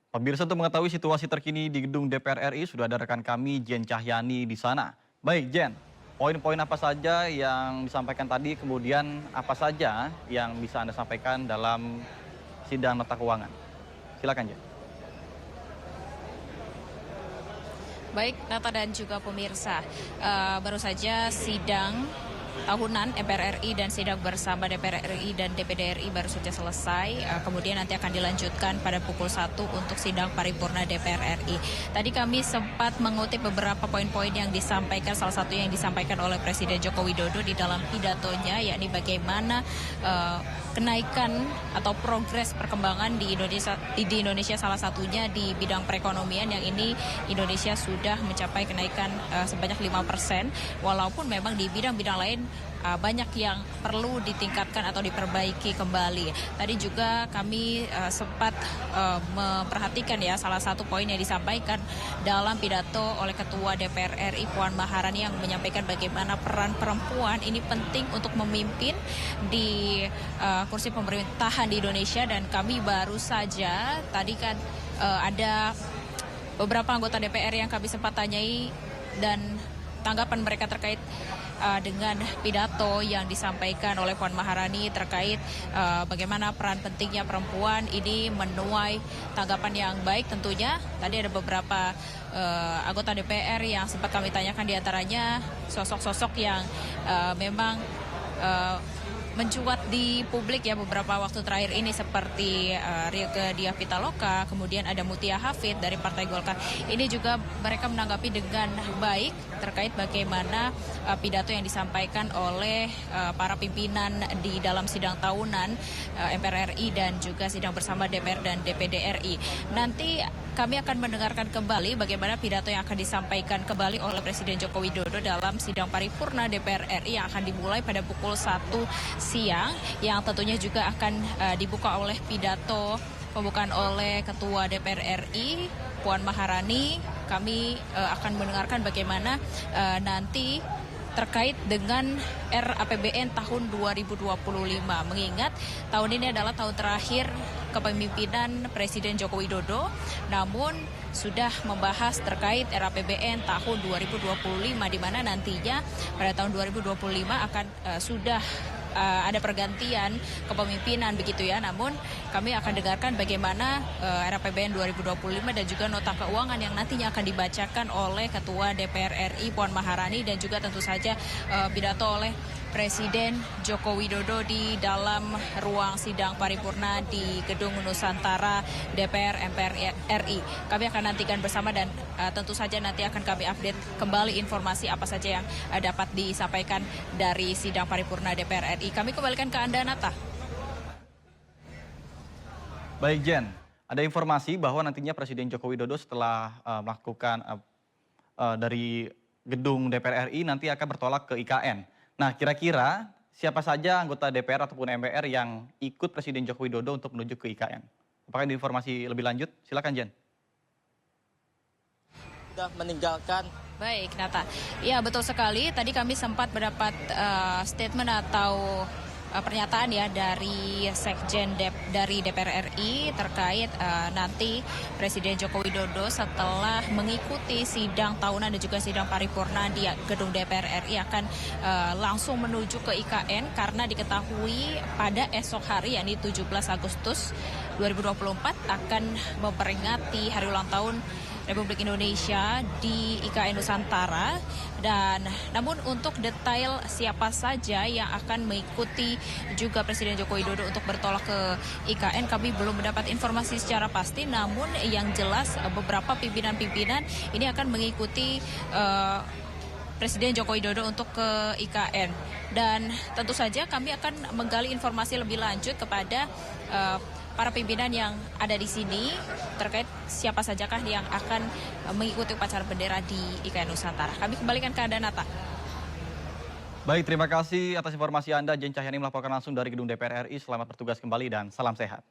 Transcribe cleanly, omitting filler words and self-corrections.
Pemirsa, untuk mengetahui situasi terkini di gedung DPR RI sudah ada rekan kami Jen Cahyani di sana. Baik Jen, poin-poin apa saja yang disampaikan tadi, kemudian apa saja yang bisa Anda sampaikan dalam sidang nota keuangan? Silakan Jen. Baik, Nata dan juga pemirsa, baru saja sidang tahunan MPR RI dan sidang bersama DPR RI dan DPD RI baru saja selesai. Kemudian nanti akan dilanjutkan pada pukul 1 untuk sidang paripurna DPR RI. Tadi kami sempat mengutip beberapa poin-poin yang disampaikan, salah satu yang disampaikan oleh Presiden Joko Widodo di dalam pidatonya, yakni bagaimana kenaikan atau progres perkembangan di Indonesia salah satunya di bidang perekonomian, yang ini Indonesia sudah mencapai kenaikan sebanyak 5%, walaupun memang di bidang-bidang lain banyak yang perlu ditingkatkan atau diperbaiki kembali. Tadi juga kami sempat memperhatikan ya salah satu poin yang disampaikan dalam pidato oleh Ketua DPR RI Puan Maharani yang menyampaikan bagaimana peran perempuan ini penting untuk memimpin di kursi pemerintahan di Indonesia. Dan kami baru saja tadi kan ada beberapa anggota DPR yang kami sempat tanyai dan tanggapan mereka terkait dengan pidato yang disampaikan oleh Puan Maharani terkait bagaimana peran pentingnya perempuan ini menuai tanggapan yang baik tentunya. Tadi ada beberapa anggota DPR yang sempat kami tanyakan, diantaranya sosok-sosok yang memang mencuat di publik ya beberapa waktu terakhir ini, seperti Rieke Diah Pitaloka, kemudian ada Mutia Hafid dari Partai Golkar. Ini juga mereka menanggapi dengan baik terkait bagaimana pidato yang disampaikan oleh para pimpinan di dalam sidang tahunan MPR RI dan juga sidang bersama DPR dan DPD RI. Nanti kami akan mendengarkan kembali bagaimana pidato yang akan disampaikan kembali oleh Presiden Joko Widodo dalam sidang paripurna DPR RI yang akan dimulai pada pukul 1 siang, yang tentunya juga akan dibuka oleh pidato pembukaan oleh Ketua DPR RI Puan Maharani. Kami akan mendengarkan bagaimana nanti terkait dengan RAPBN tahun 2025. Mengingat tahun ini adalah tahun terakhir kepemimpinan Presiden Joko Widodo, namun sudah membahas terkait RAPBN tahun 2025, di mana nantinya pada tahun 2025 akan sudah ada pergantian kepemimpinan begitu ya. Namun kami akan dengarkan bagaimana RAPBN 2025 dan juga nota keuangan yang nantinya akan dibacakan oleh Ketua DPR RI Puan Maharani, dan juga tentu saja pidato oleh Presiden Joko Widodo di dalam ruang sidang paripurna di Gedung Nusantara DPR MPR RI. Kami akan nantikan bersama dan tentu saja nanti akan kami update kembali informasi apa saja yang dapat disampaikan dari sidang paripurna DPR RI. Kami kembalikan ke Anda, Nata. Baik Jen, ada informasi bahwa nantinya Presiden Joko Widodo setelah melakukan dari gedung DPR RI nanti akan bertolak ke IKN. Nah, kira-kira siapa saja anggota DPR ataupun MPR yang ikut Presiden Joko Widodo untuk menuju ke IKN? Apakah ada informasi lebih lanjut? Silakan Jen. Sudah meninggalkan. Baik, Nata. Ya, betul sekali. Tadi kami sempat mendapat statement atau pernyataan ya dari Sekjen dari DPR RI terkait nanti Presiden Joko Widodo setelah mengikuti sidang tahunan dan juga sidang paripurna di gedung DPR RI akan langsung menuju ke IKN, karena diketahui pada esok hari yakni 17 Agustus 2024 akan memperingati hari ulang tahun Republik Indonesia di IKN Nusantara. Dan namun untuk detail siapa saja yang akan mengikuti juga Presiden Joko Widodo untuk bertolak ke IKN, kami belum mendapat informasi secara pasti. Namun yang jelas beberapa pimpinan-pimpinan ini akan mengikuti Presiden Joko Widodo untuk ke IKN. Dan tentu saja kami akan menggali informasi lebih lanjut kepada para pimpinan yang ada di sini terkait siapa sajakah yang akan mengikuti upacara bendera di IKN Nusantara. Kami kembalikan ke Anda, Nata. Baik, terima kasih atas informasi Anda. Jen Cahyani melaporkan langsung dari gedung DPR RI. Selamat bertugas kembali dan salam sehat.